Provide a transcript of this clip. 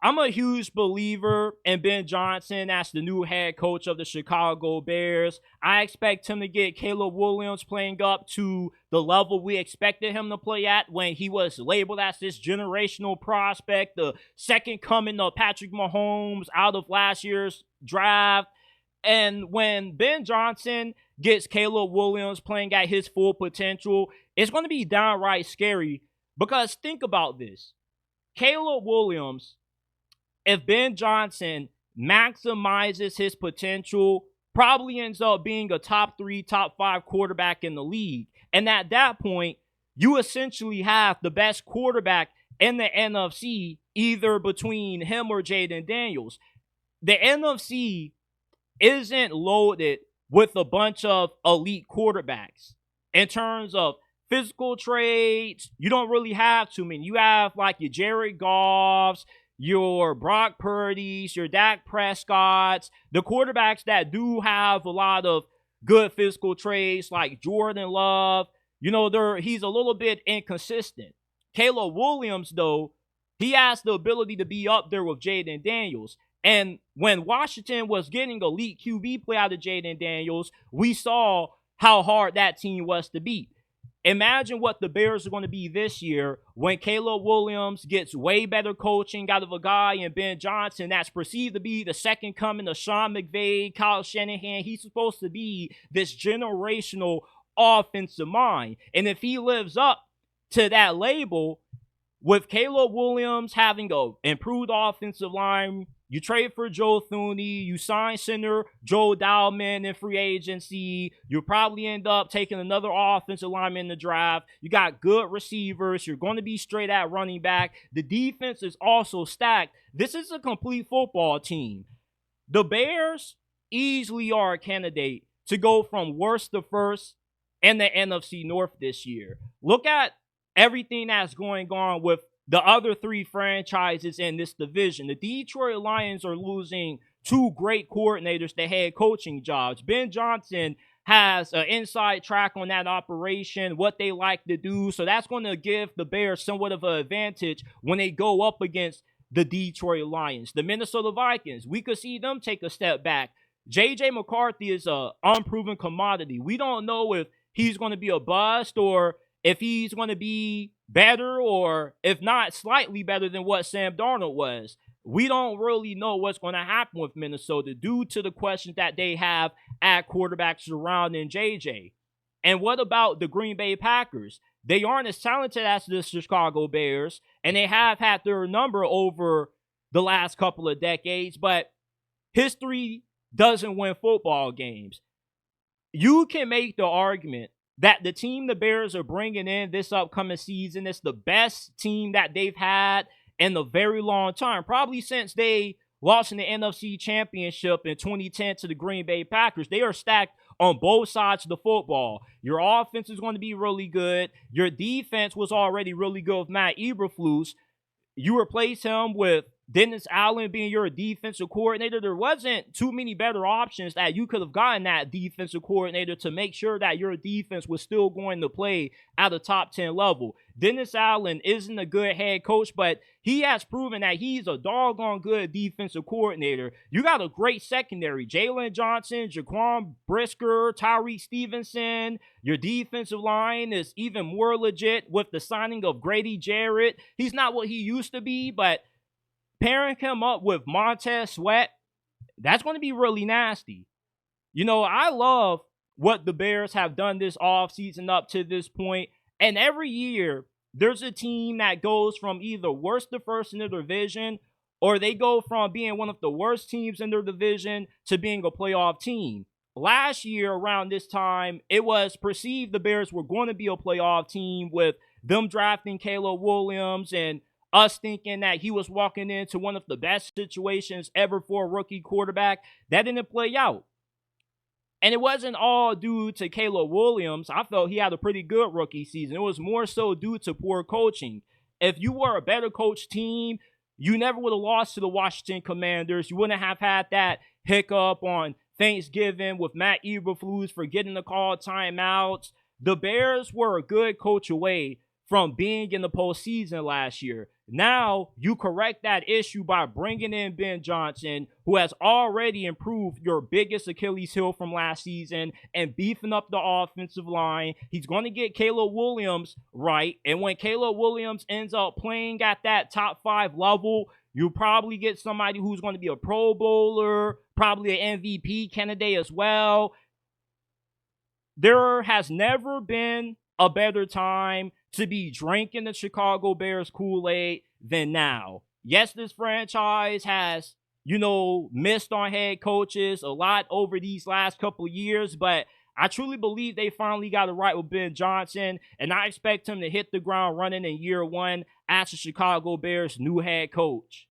I'm a huge believer in Ben Johnson as the new head coach of the Chicago Bears. I expect him to get Caleb Williams playing up to the level we expected him to play at when he was labeled as this generational prospect, the second coming of Patrick Mahomes out of last year's draft. And when Ben Johnson gets Caleb Williams playing at his full potential, it's going to be downright scary because think about this. Caleb Williams, if Ben Johnson maximizes his potential, probably ends up being a top 3, top 5 quarterback in the league. And at that point, you essentially have the best quarterback in the NFC, either between him or Jaden Daniels. The NFC isn't loaded with a bunch of elite quarterbacks. In terms of physical traits, you don't really have too many. You have like your Jared Goffs, your Brock Purdy's, your Dak Prescott's, the quarterbacks that do have a lot of good physical traits like Jordan Love. He's a little bit inconsistent. Caleb Williams, though, he has the ability to be up there with Jaden Daniels. And when Washington was getting elite QB play out of Jaden Daniels, we saw how hard that team was to beat. Imagine what the Bears are going to be this year when Caleb Williams gets way better coaching out of a guy in Ben Johnson that's perceived to be the second coming of Sean McVay, Kyle Shanahan. He's supposed to be this generational offensive mind. And if he lives up to that label, with Caleb Williams having an improved offensive line, you trade for Joe Thuney, you sign center Joe Dowman in free agency, you'll probably end up taking another offensive lineman in the draft. You got good receivers. You're going to be straight at running back. The defense is also stacked. This is a complete football team. The Bears easily are a candidate to go from worst to first in the NFC North this year. Look at everything that's going on with the other 3 franchises in this division. The Detroit Lions are losing 2 great coordinators to head coaching jobs. Ben Johnson has an inside track on that operation, what they like to do. So that's going to give the Bears somewhat of an advantage when they go up against the Detroit Lions. The Minnesota Vikings, we could see them take a step back. J.J. McCarthy is an unproven commodity. We don't know if he's going to be a bust or if he's going to be better or if not slightly better than what Sam Darnold was. We don't really know what's going to happen with Minnesota due to the questions that they have at quarterback surrounding JJ. And what about the Green Bay Packers? They aren't as talented as the Chicago Bears, and they have had their number over the last couple of decades, but history doesn't win football games. You can make the argument that the team the Bears are bringing in this upcoming season is the best team that they've had in a very long time, probably since they lost in the NFC Championship in 2010 to the Green Bay Packers. They are stacked on both sides of the football. Your offense is going to be really good. Your defense was already really good with Matt Eberflus. You replace him with Dennis Allen being your defensive coordinator. There wasn't too many better options that you could have gotten that defensive coordinator to make sure that your defense was still going to play at a top 10 level. Dennis Allen isn't a good head coach, but he has proven that he's a doggone good defensive coordinator. You got a great secondary. Jalen Johnson, Jaquan Brisker, Tyreek Stevenson. Your defensive line is even more legit with the signing of Grady Jarrett. He's not what he used to be, but pairing him up with Montez Sweat, that's going to be really nasty. I love what the Bears have done this offseason up to this point. And every year, there's a team that goes from either worst to first in their division, or they go from being one of the worst teams in their division to being a playoff team. Last year, around this time, it was perceived the Bears were going to be a playoff team with them drafting Caleb Williams and us thinking that he was walking into one of the best situations ever for a rookie quarterback. That didn't play out. And it wasn't all due to Caleb Williams. I felt he had a pretty good rookie season. It was more so due to poor coaching. If you were a better coach team, you never would have lost to the Washington Commanders. You wouldn't have had that hiccup on Thanksgiving with Matt Eberflus forgetting to call timeouts. The Bears were a good coach away from being in the postseason last year. Now you correct that issue by bringing in Ben Johnson, who has already improved your biggest Achilles heel from last season, and beefing up the offensive line. He's going to get Caleb Williams right. And when Caleb Williams ends up playing at that top 5 level, you probably get somebody who's going to be a Pro Bowler, probably an MVP candidate as well. There has never been a better time to be drinking the Chicago Bears Kool-Aid than now. Yes, this franchise has, missed on head coaches a lot over these last couple of years, but I truly believe they finally got it right with Ben Johnson, and I expect him to hit the ground running in year 1 as the Chicago Bears' new head coach.